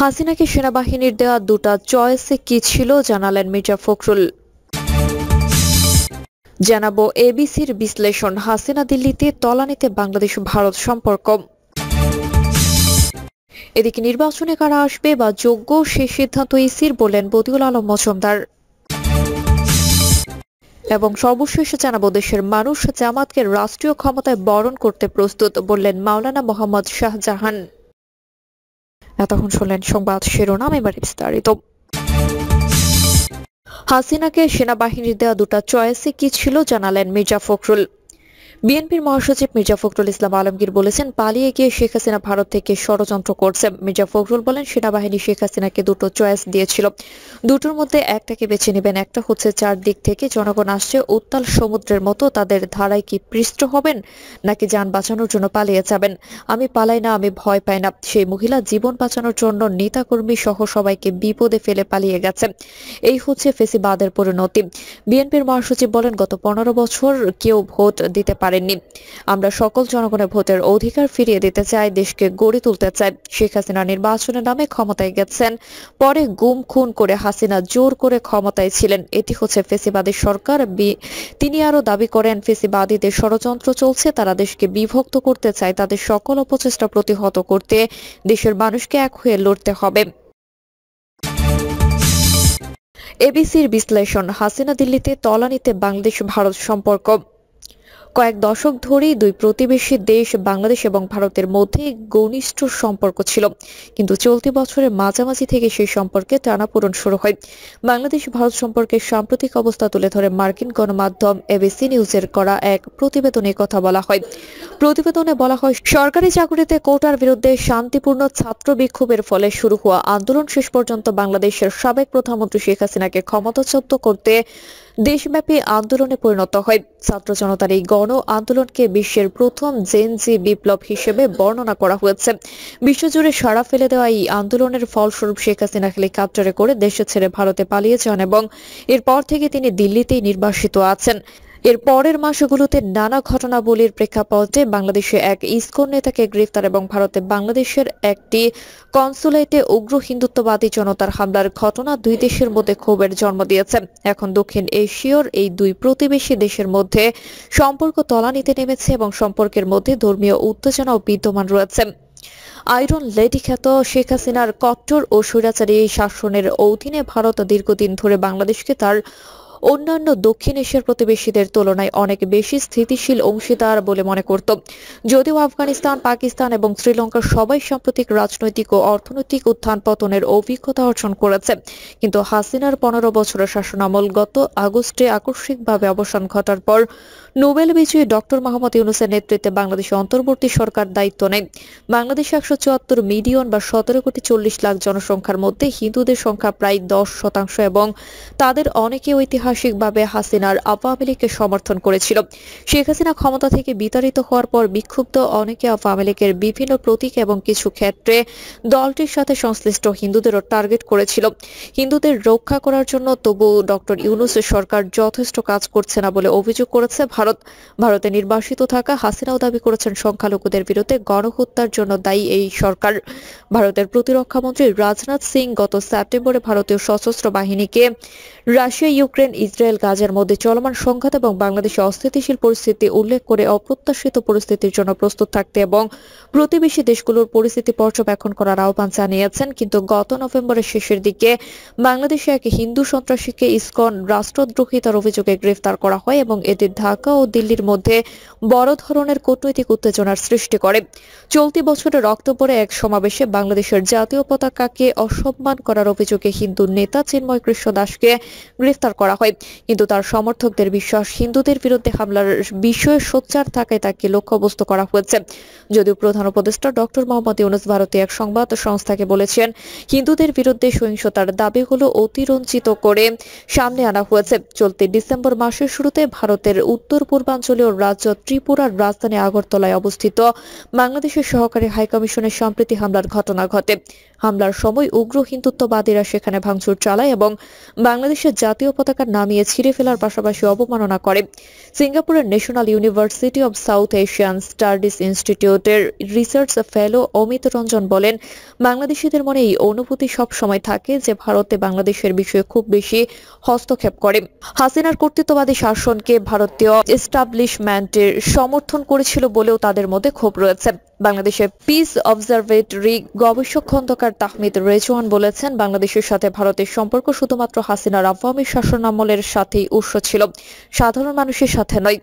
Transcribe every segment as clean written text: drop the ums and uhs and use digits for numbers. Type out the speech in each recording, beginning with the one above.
হাসিনাকে সেনাবাহিনীর দেওয়া দুটা চয়েসে কি ছিল জানালেন মির্জা ফখরুল। জানাবো এবিসির বিশ্লেষণ, হাসিনা দিল্লিতে তলানিতে বাংলাদেশ ভারত সম্পর্ক। এদিকে নির্বাচনে কারা আসবে বা যোগ্য সে সিদ্ধান্ত ইসির, বললেন বদিউল আলম মজুমদার। এবং সর্বশেষে জানাবো দেশের মানুষ জামাতকে রাষ্ট্রীয় ক্ষমতায় বরণ করতে প্রস্তুত, বললেন মাওলানা মোহাম্মদ শাহজাহান। এতক্ষণ শুনলেন সংবাদ শিরোনাম, এবার বিস্তারিত। হাসিনাকে সেনাবাহিনীর দেওয়া দুটা চয়েসে কি ছিল জানালেন মির্জা ফখরুল। বিএনপির মহাসচিব মির্জা ফখরুল ইসলাম আলমগীর বলেছেন, পালিয়ে গিয়ে শেখ হাসিনা ভারত থেকে ষড়যন্ত্র করছে। মির্জা ফখরুল বলেন, সেনাবাহিনী শেখ হাসিনাকে দুটো চয়েস দিয়েছিল, দুটোর মধ্যে একটাকে বেছে নেবেন। একটা হচ্ছে চারদিক থেকে জনগণ আসছে উত্তাল সমুদ্রের মতো, তাদের ধারায় কি পৃষ্ঠ হবেন নাকি যান বাঁচানোর জন্য পালিয়ে যাবেন। আমি পালাই না, আমি ভয় পাই না। সেই মহিলা জীবন বাঁচানোর জন্য নেতাকর্মী সহ সবাইকে বিপদে ফেলে পালিয়ে গেছে। এই হচ্ছে ফেসিবাদের পরিণতি। বিএনপির মহাসচিব বলেন, গত 15 বছর কেউ ভোট দিতে পারেননি। আমরা সকল জনগণের ভোটের অধিকার ফিরিয়ে দিতে চাই, দেশকে গড়ে তুলতে চাই। শেখ হাসিনা নির্বাচনের নামে ক্ষমতায় গেছেন, পরে গুম খুন করে হাসিনা জোর করে ক্ষমতায় ছিলেন। এটি হচ্ছে ফেসিবাদী সরকার। তিনি আরো দাবি করেন, ফেসিবাদীদের ষড়যন্ত্র চলছে, তারা দেশকে বিভক্ত করতে চায়। তাদের সকল অপচেষ্টা প্রতিহত করতে দেশের মানুষকে এক হয়ে লড়তে হবে। এবিসির বিশ্লেষণ, হাসিনা দিল্লিতে তলানিতে বাংলাদেশ ভারত সম্পর্ক। কয়েক দশক ধরেই দুই প্রতিবেশী দেশ বাংলাদেশ এবং ভারতের মধ্যে ঘনিষ্ঠ সম্পর্ক ছিল, কিন্তু চলতি বছরের মাঝামাঝি থেকে সেই সম্পর্কে টানাপোড়েন শুরু হয়। বাংলাদেশ ভারত সম্পর্কের সাম্প্রতিক অবস্থা তুলে ধরে মার্কিন গণমাধ্যম এবিসি নিউজের করা এক প্রতিবেদনে কথা বলা হয়। প্রতিবেদনে বলা হয়, সরকারি চাকরিতে কোটার বিরুদ্ধে শান্তিপূর্ণ ছাত্র বিক্ষোভের ফলে শুরু হওয়া আন্দোলন শেষ পর্যন্ত বাংলাদেশের সাবেক প্রধানমন্ত্রী শেখ হাসিনাকে ক্ষমতাচ্যুত করতে দেশব্যাপী আন্দোলনে পরিণত হয়। ছাত্র জনতার এই গণ আন্দোলনকে বিশ্বের প্রথম জেনজি বিপ্লব হিসেবে বর্ণনা করা হয়েছে। বিশ্বজুড়ে সাড়া ফেলে দেওয়া এই আন্দোলনের ফলস্বরূপ শেখ হাসিনা হেলিকপ্টারে করে দেশে ছেড়ে ভারতে পালিয়ে যান এবং এরপর থেকে তিনি দিল্লিতেই নির্বাসিত আছেন। এর পরের মাসগুলোতে নানা ঘটনাবলীর প্রেক্ষাপটে বাংলাদেশে এক ইসকন নেতাকে গ্রেফতার এবং ভারতে বাংলাদেশের একটি কনসুলেটে উগ্র হিন্দুত্ববাদী জনতার হামলার ঘটনা দুই দেশের মধ্যে ক্ষোভের জন্ম দিয়েছে। এখন দক্ষিণ এশীয় এই দুই প্রতিবেশী দেশের মধ্যে সম্পর্ক তলানিতে নেমেছে এবং সম্পর্কের মধ্যে ধর্মীয় উত্তেজনাও বিদ্যমান রয়েছে। আয়রন লেডি খ্যাত শেখ হাসিনার কট্টর ও স্বৈরাচারী শাসনের অধীনে ভারত দীর্ঘদিন ধরে বাংলাদেশকে তার অন্যান্য দক্ষিণ এশিয়ার প্রতিবেশীদের তুলনায় অনেক বেশি স্থিতিশীল অংশীদার বলে মনে করত। যদিও আফগানিস্তান, পাকিস্তান এবং শ্রীলঙ্কার সবাই সাম্প্রতিক রাজনৈতিক ও অর্থনৈতিক উত্থান পতনের অভিজ্ঞতা অর্জন করেছে, কিন্তু হাসিনার 15 বছরের শাসনামল গত আগস্টে আকস্মিকভাবে অবসান ঘটার পর নোবেল বিজয়ী ডক্টর মোহাম্মদ ইউনূসের নেতৃত্বে বাংলাদেশে অন্তর্বর্তী সরকার দায়িত্ব নেয়। বাংলাদেশে 174 মিলিয়ন বা 17,40,00,000 জনসংখ্যার মধ্যে হিন্দুদের সংখ্যা প্রায় 10% এবং তাদের অনেকে ঐতিহাসিকভাবে হাসিনার আওয়ামী লীগকে সমর্থন করেছিল। শেখ হাসিনা ক্ষমতা থেকে বিতাড়িত হওয়ার পর বিক্ষুব্ধ অনেকে আওয়ামী লীগের বিভিন্ন প্রতীক এবং কিছু ক্ষেত্রে দলটির সাথে সংশ্লিষ্ট হিন্দুদেরও টার্গেট করেছিল। হিন্দুদের রক্ষা করার জন্য তবু ডক্টর ইউনূসের সরকার যথেষ্ট কাজ করছে না বলে অভিযোগ করেছে ভারতে নির্বাসিত থাকা হাসিনাও দাবি করেছেন, সংখ্যালঘুদের বিরুদ্ধে গণহত্যার জন্য দায়ী এই সরকার। ভারতের প্রতিরক্ষা মন্ত্রী রাজনাথ সিং গত সেপ্টেম্বরে ভারতীয় সশস্ত্র বাহিনীকে রাশিয়া, ইউক্রেন, ইসরায়েল, গাজার মধ্যে চলমান সংঘাত এবং বাংলাদেশে অস্থিতিশীল পরিস্থিতি উল্লেখ করে অপ্রত্যাশিত পরিস্থিতির জন্য প্রস্তুত থাকতে এবং প্রতিবেশী দেশগুলোর পরিস্থিতি পর্যবেক্ষণ করার আহ্বান জানিয়েছেন। কিন্তু গত নভেম্বরের শেষের দিকে বাংলাদেশে এক হিন্দু সন্ত্রাসীকে ইসকন রাষ্ট্রদ্রোহিতার অভিযোগে গ্রেফতার করা হয় এবং এটি ঢাকা ও দিল্লির মধ্যে বড় ধরনের কূটনৈতিক উত্তেজনার সৃষ্টি করে। চলতি বছরের অক্টোবরে এক সমাবেশে বাংলাদেশের জাতীয় পতাকাকে অসম্মান করার অভিযোগে হিন্দু নেতা চিন্ময় কৃষ্ণ দাসকে গ্রেফতার করা হয়, কিন্তু তার সমর্থকদের বিশ্বাস হিন্দুদের বিরুদ্ধে হামলার বিষয়ে সোচ্চার থাকায় তাকে লক্ষ্যবস্তু করা হয়েছে। যদিও প্রধান উপদেষ্টা ডক্টর মোহাম্মদ ইউনূস ভারতে এক সংবাদ সংস্থাকে বলেছেন, হিন্দুদের বিরুদ্ধে সহিংসতার দাবিগুলো অতিরঞ্জিত করে সামনে আনা হয়েছে। চলতি ডিসেম্বর মাসের শুরুতে ভারতের উত্তর উত্তর পূর্বাঞ্চলীয় রাজ্য ত্রিপুরার রাজধানী আগরতলায় অবস্থিত বাংলাদেশের সহকারী হাইকমিশনের সম্প্রতি হামলার ঘটনা ঘটে। হামলার সময় উগ্র হিন্দুত্ববাদীরা সেখানে ভাঙচুর চালায় এবং বাংলাদেশের জাতীয় পতাকা নামিয়ে ছিঁড়ে ফেলার পাশাপাশি অবমাননা করে। সিঙ্গাপুরের national university of south Asian studies ইনস্টিটিউটের রিসার্চ ফেলো অমিত রঞ্জন বলেন, বাংলাদেশিদের মনে এই অনুভূতি সব সময় থাকে যে ভারতে বাংলাদেশের বিষয়ে খুব বেশি হস্তক্ষেপ করে। হাসিনার কর্তৃত্ববাদী শাসনকে ভারতীয় এস্টাবলিশমেন্টের সমর্থন করেছিল বলেও তাদের মধ্যে ক্ষোভ রয়েছে। বাংলাদেশের পিস অবজারভেটরি গবেষক খন্দকার তাহমিদ রেজওয়ান বলেছেন, বাংলাদেশের সাথে ভারতের সম্পর্ক শুধুমাত্র হাসিনার আওয়ামী শাসনামলের সাথেই উৎস ছিল, সাধারণ মানুষের সাথে নয়।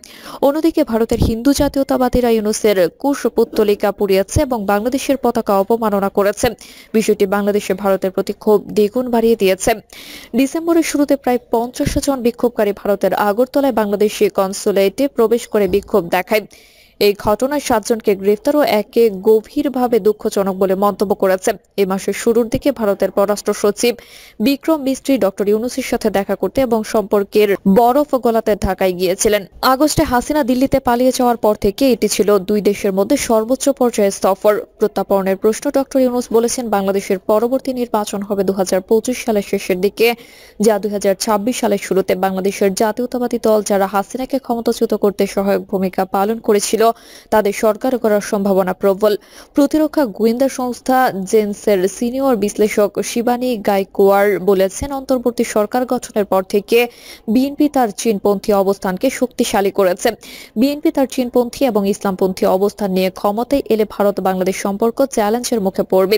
অন্যদিকে ভারতের হিন্দু জাতীয়তাবাদীরা ইউনূসের কুশপুত্তলিকা পুড়িয়েছে এবং বাংলাদেশের পতাকা অপমাননা করেছে। বিষয়টি বাংলাদেশে ভারতের প্রতি ক্ষোভ দ্বিগুণ বাড়িয়ে দিয়েছে। ডিসেম্বরের শুরুতে প্রায় 50 জন বিক্ষোভকারী ভারতের আগরতলায় বাংলাদেশি কনসুলেটে প্রবেশ করে বিক্ষোভ দেখায়। এই ঘটনায় 7 জনকে গ্রেফতার ও একে গভীরভাবে দুঃখজনক বলে মন্তব্য করেছে। এই মাসের শুরুর দিকে ভারতের পররাষ্ট্র সচিব বিক্রম মিস্ত্রি ডক্টর ইউনূসের সাথে দেখা করতে এবং সম্পর্কের বরফ গলাতে ঢাকায় গিয়েছিলেন। আগস্টে হাসিনা দিল্লিতে পালিয়ে যাওয়ার পর থেকে এটি ছিল দুই দেশের মধ্যে সর্বোচ্চ পর্যায়ের সফর। প্রত্যাপনের প্রশ্ন ডক্টর ইউনূস বলেছেন, বাংলাদেশের পরবর্তী নির্বাচন হবে 2025 সালের শেষের দিকে, যা 2026 সালের শুরুতে। বাংলাদেশের জাতীয়তাবাদী দল যারা হাসিনাকে ক্ষমতাচ্যুত করতে সহায়ক ভূমিকা পালন করেছিল তাদের সরকার করার সম্ভাবনা প্রবল। প্রতিরক্ষা গোয়েন্দা সংস্থা জেন্সের সিনিয়র বিশ্লেষক শিবানী গাইকোয়াড় বলেছেন, অন্তর্বর্তী সরকার গঠনের পর থেকে বিএনপি তার চীনপন্থী অবস্থানকে শক্তিশালী করেছে। বিএনপি তার চীনপন্থী এবং ইসলামপন্থী অবস্থান নিয়ে ক্ষমতায় এলে ভারত বাংলাদেশ সম্পর্ক চ্যালেঞ্জের মুখে পড়বে।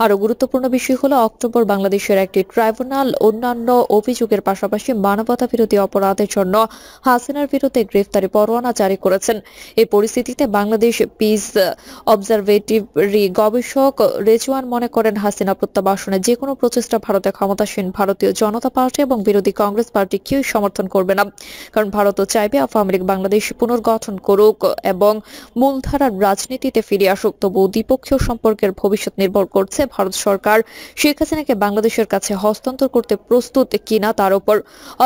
আরো গুরুত্বপূর্ণ বিষয় হলো, অক্টোবর মাংলাদেশের একটি ট্রাইব্যুনাল অন্যান্য অভিযোগের পাশাপাশি মানবতা বিরোধী অপরাধের জন্য হাসিনার বিরুদ্ধে গ্রেফতারি পরোয়ানা জারি করেছেন। এই পরিস্থিতিতে বাংলাদেশ পিস অবজারভেটরি গবেষক রেজওয়ান মনে করেন, হাসিনা প্রত্যাবাসনের যে কোনো প্রচেষ্টা ভারতে ক্ষমতাসীন ভারতীয় জনতা পার্টি এবং বিরোধী কংগ্রেস পার্টি কেউই সমর্থন করবে না। কারণ ভারতও চাইবে আওয়ামী লীগ বাংলাদেশ পুনর্গঠন করুক এবং মূলধারার রাজনীতিতে ফিরে আসুক। তবু দ্বিপক্ষীয় সম্পর্কের ভবিষ্যৎ নির্ভর করছে ভারত সরকার শেখ হাসিনাকে বাংলাদেশের কাছে হস্তান্তর করতে প্রস্তুত কিনা তার উপর।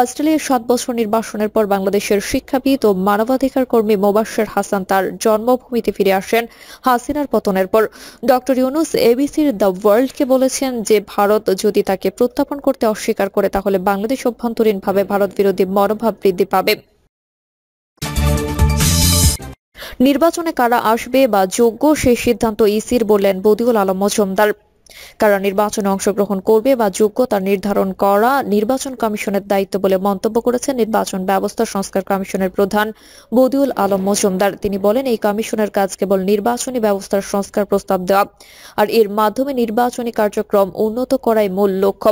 অস্ট্রেলিয়ার 7 বছর নির্বাসনের পর বাংলাদেশের শিক্ষাবিদ ও মানবাধিকার কর্মী মোবাশ্বের হাসান তার জন্মভূমিতে ফিরে আসেন হাসিনার পতনের পর। ডক্টর ইউনূস এবিসির দ্য ওয়ার্ল্ডকে বলেছেন যে ভারত যদি তাকে প্রত্যাপন করতে অস্বীকার করে তাহলে বাংলাদেশ অভ্যন্তরীণভাবে ভারত বিরোধী মনোভাব বৃদ্ধি পাবে। নির্বাচনে কারা আসবে বা যোগ্য সেই সিদ্ধান্ত ইসির, বললেন বদিউল আলম মজুমদার। কারা নির্বাচনে অংশগ্রহণ করবে বা যোগ্যতা নির্ধারণ করা নির্বাচন কমিশনের দায়িত্ব বলে মন্তব্য করেছেন নির্বাচন ব্যবস্থা সংস্কার কমিশনের প্রধান বদিউল আলম মজুমদার। তিনি বলেন, এই কমিশনের কাজ কেবল নির্বাচনী ব্যবস্থার সংস্কার প্রস্তাব দেওয়া আর এর মাধ্যমে নির্বাচনী কার্যক্রম উন্নত করাই মূল লক্ষ্য।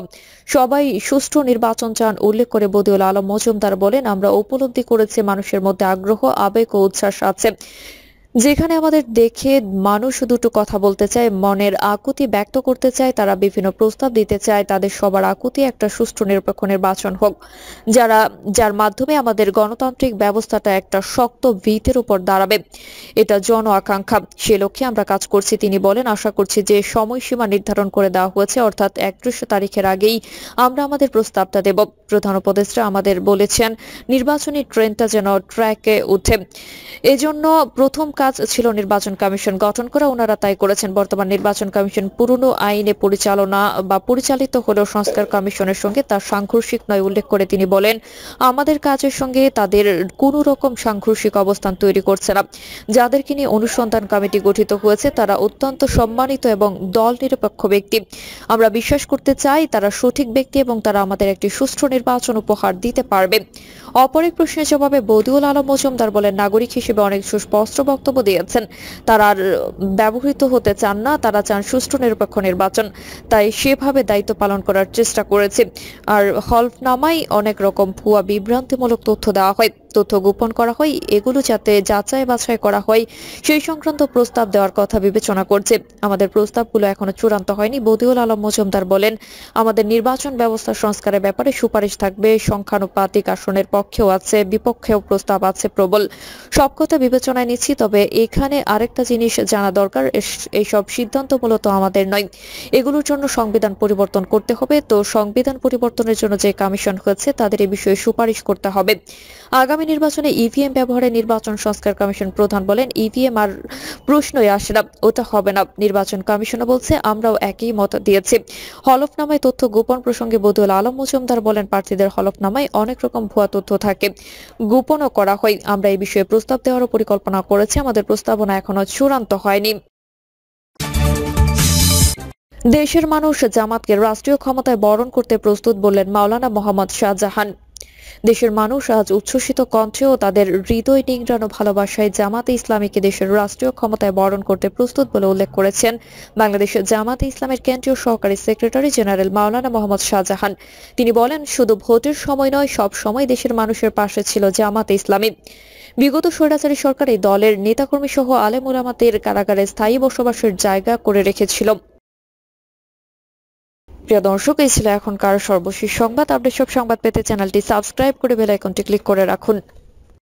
সবাই সুষ্ঠু নির্বাচন চান উল্লেখ করে বদিউল আলম মজুমদার বলেন, আমরা উপলব্ধি করেছি মানুষের মধ্যে আগ্রহ, আবেগ ও উচ্ছ্বাস আছে। যেখানে আমাদের দেখে মানুষ দুটো কথা বলতে চায়, মনের আকুতি ব্যক্ত করতে চায়, তারা বিভিন্ন প্রস্তাব দিতে চায়, তাদের সবার আকুতি একটা সুষ্ঠু নিরপেক্ষ নির্বাচন হোক, যার মাধ্যমে আমাদের গণতান্ত্রিক ব্যবস্থাটা একটা শক্ত ভিতের উপর দাঁড়াবে। এটা জন আকাঙ্ক্ষা, সে লক্ষ্যে আমরা কাজ করছি। তিনি বলেন, আশা করছি যে সময়সীমা নির্ধারণ করে দেওয়া হয়েছে, অর্থাৎ 31 তারিখের আগেই আমরা আমাদের প্রস্তাবটা দেব। প্রধান উপদেষ্টা আমাদের বলেছেন নির্বাচনী ট্রেনটা যেন ট্র্যাকে উঠে। এজন্য প্রথম কাজ ছিল নির্বাচন কমিশন গঠন করা, ওনারা তাই করেছেন। বর্তমান নির্বাচন কমিশন পুরনো আইনে পরিচালিত হলেও সংস্কার কমিশনের সঙ্গে তার সাংঘর্ষিক নয় উল্লেখ করে তিনি বলেন, আমাদের কাজের সঙ্গে তাদের কোনো রকম সাংঘর্ষিক অবস্থান তৈরি করছে না। যাদেরকে নিয়ে অনুসন্ধান কমিটি গঠিত হয়েছে তারা অত্যন্ত সম্মানিত এবং দল নিরপেক্ষ ব্যক্তি। আমরা বিশ্বাস করতে চাই তারা সঠিক ব্যক্তি এবং তারা আমাদের একটি সুষ্ঠু নির্বাচন উপহার দিতে পারবে। অপর এক প্রশ্নের জবাবে বদিউল আলম মজুমদার বলেন, নাগরিক হিসেবে অনেক সুস্পষ্ট বক্তব্য দিয়েছেন, তারা আর ব্যবহৃত হতে চান না, তারা চান সুষ্ঠু নিরপেক্ষ নির্বাচন, তাই সেভাবে দায়িত্ব পালন করার চেষ্টা করেছে। আর হলফনামায় অনেক রকম ভুয়া বিভ্রান্তিমূলক তথ্য দেওয়া হয়, তথ্য গোপন করা হয়, এগুলো যাতে যাচাই বাছাই করা হয় সেই সংক্রান্ত প্রস্তাব দেওয়ার কথা বিবেচনা করছে। আমাদের প্রস্তাবগুলো এখনো চূড়ান্ত হয়নি। বদিউল আলম মজুমদার বলেন, আমাদের নির্বাচন ব্যবস্থা সংস্কারের ব্যাপারে সুপারিশ থাকবে, সংখ্যানুপাতিক আসনের পক্ষেও আছে, বিপক্ষেও প্রস্তাব আছে প্রবল। সব কথা বিবেচনায় নিচ্ছি, তবে তবে এখানে আরেকটা জিনিস জানা দরকার, এইসব সিদ্ধান্ত মূলত আমাদের নয়, এগুলোর জন্য সংবিধান পরিবর্তন করতে হবে। তো সংবিধান পরিবর্তনের জন্য যে কমিশন হয়েছে তাদের এই বিষয়ে সুপারিশ করতে হবে। আগামী নির্বাচনে ইভিএম ব্যবহারে নির্বাচন সংস্কার কমিশন প্রধান বলেন, ইভিএম আর প্রশ্নই আসে না, ওটা হবে না। নির্বাচন কমিশনও বলছে, আমরাও একই মত দিয়েছি। হলফনামায় তথ্য গোপন প্রসঙ্গে বদিউল আলম মজুমদার বলেন, প্রার্থীদের হলফনামায় অনেক রকম ভুয়া তথ্য থাকে, গোপনও করা হয়। আমরা এই বিষয়ে প্রস্তাব দেওয়ারও পরিকল্পনা করেছি, আমাদের প্রস্তাবনা এখনো চূড়ান্ত হয়নি। দেশের মানুষ জামাতকে রাষ্ট্রীয় ক্ষমতায় বরণ করতে প্রস্তুত বললেন মাওলানা মোহাম্মদ শাহজাহান। দেশের মানুষ আজ উচ্ছ্বসিত কণ্ঠে ও তাদের হৃদয় নিংড়ানো ভালোবাসায় জামাতে ইসলামীকে দেশের রাষ্ট্রীয় ক্ষমতায় বরণ করতে প্রস্তুত বলে উল্লেখ করেছেন বাংলাদেশের জামাতে ইসলামের কেন্দ্রীয় সহকারী সেক্রেটারি জেনারেল মাওলানা মোহাম্মদ শাহজাহান। তিনি বলেন, শুধু ভোটের সময় নয়, সব সময় দেশের মানুষের পাশে ছিল জামাতে ইসলামী। বিগত স্বৈরাচারী সরকার এই দলের নেতাকর্মী সহ আলেম উলামাদের কারাগারে স্থায়ী বসবাসের জায়গা করে রেখেছিল। প্রিয় দর্শক, এই ছিল এখনকার সর্বশেষ সংবাদ। আপডেট সব সংবাদ পেতে চ্যানেলটি সাবস্ক্রাইব করে বেল আইকনটি ক্লিক করে রাখুন।